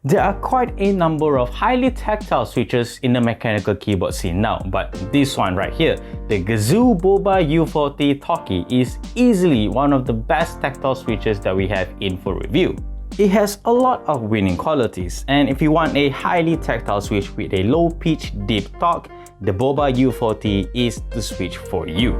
There are quite a number of highly tactile switches in the mechanical keyboard scene now, but this one right here, the Gazzew Boba U4T Thocky, is easily one of the best tactile switches that we have in for review. It has a lot of winning qualities, and if you want a highly tactile switch with a low pitch deep torque, the Boba U4T is the switch for you.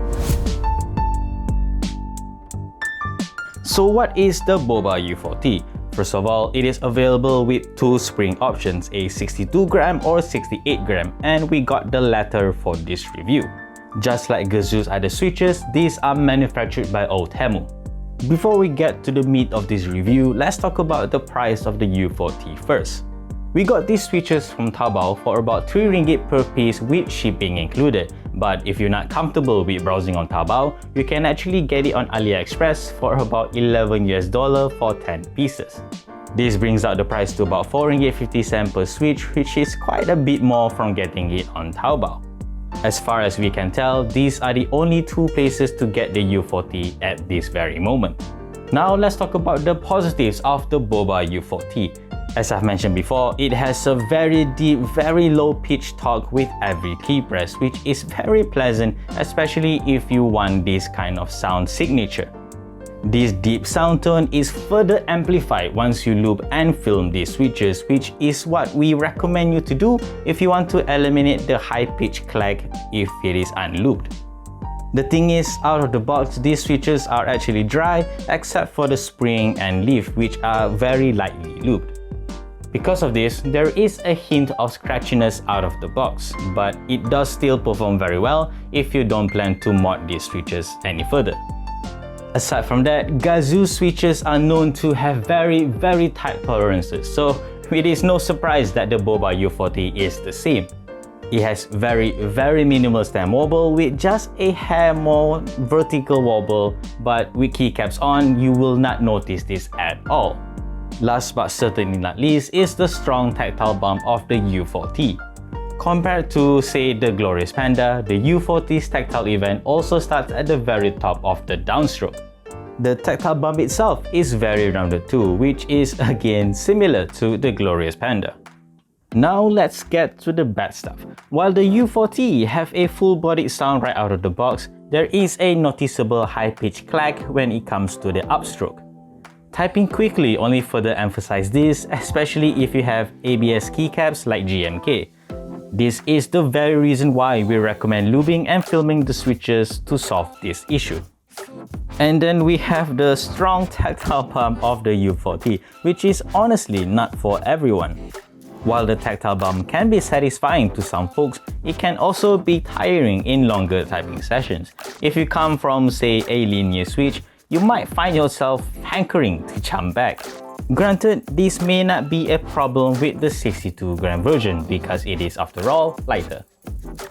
So what is the Boba U4T? First of all, it is available with two spring options, a 62g or 68g, and we got the latter for this review. Just like Gazzew's other switches, these are manufactured by Temu. Before we get to the meat of this review, let's talk about the price of the U4T first. We got these switches from Taobao for about 3 ringgit per piece with shipping included, but if you're not comfortable with browsing on Taobao, you can actually get it on AliExpress for about $11 for 10 pieces. This brings out the price to about 4 ringgit 50 cents per switch, which is quite a bit more from getting it on Taobao. As far as we can tell, these are the only two places to get the U4T at this very moment. Now let's talk about the positives of the Boba U4T. As I've mentioned before, it has a very deep, very low pitch torque with every key press, which is very pleasant, especially if you want this kind of sound signature. This deep sound tone is further amplified once you lube and film these switches, which is what we recommend you to do if you want to eliminate the high pitch clack if it is unlubed. The thing is, out of the box, these switches are actually dry except for the spring and leaf, which are very lightly lubed. Because of this, there is a hint of scratchiness out of the box, but it does still perform very well if you don't plan to mod these switches any further. Aside from that, Gazzew switches are known to have very tight tolerances, so it is no surprise that the Boba U4T is the same. It has very minimal stem wobble with just a hair more vertical wobble, but with keycaps on, you will not notice this at all. Last but certainly not least is the strong tactile bump of the U4T. Compared to, say, the Glorious Panda, the U4T's tactile event also starts at the very top of the downstroke. The tactile bump itself is very rounded too, which is again similar to the Glorious Panda. Now let's get to the bad stuff. While the U4T have a full-bodied sound right out of the box, there is a noticeable high-pitched clack when it comes to the upstroke. Typing quickly only further emphasize this, especially if you have ABS keycaps like GMK. This is the very reason why we recommend lubing and filming the switches to solve this issue. And then we have the strong tactile bump of the U4T, which is honestly not for everyone. While the tactile bump can be satisfying to some folks, it can also be tiring in longer typing sessions. If you come from, say, a linear switch, you might find yourself hankering to jump back. Granted, this may not be a problem with the 62g version because it is, after all, lighter.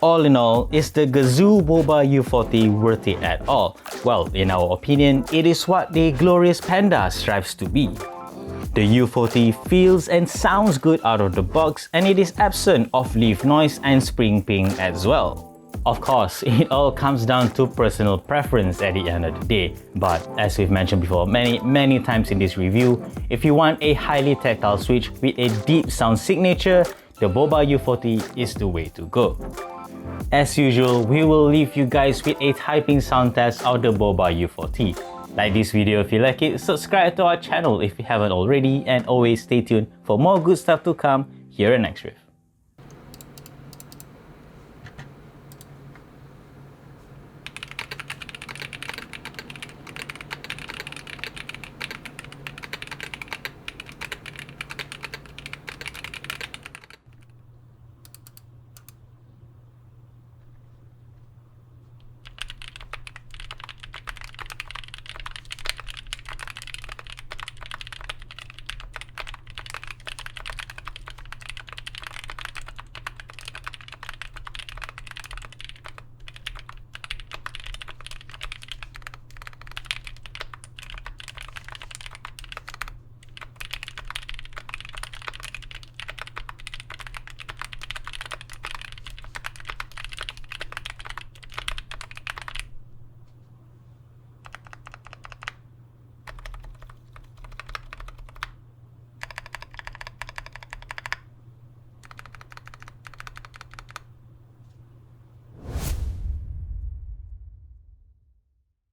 All in all, is the Gazzew Boba U4T worth it at all? Well, in our opinion, it is what the Glorious Panda strives to be. The U4T feels and sounds good out of the box, and it is absent of leaf noise and spring ping as well. Of course, it all comes down to personal preference at the end of the day, but as we've mentioned before many times in this review, if you want a highly tactile switch with a deep sound signature, the Boba U4T is the way to go. As usual, we will leave you guys with a typing sound test of the Boba U4T. Like this video if you like it, subscribe to our channel if you haven't already, and always stay tuned for more good stuff to come here in Next Riff.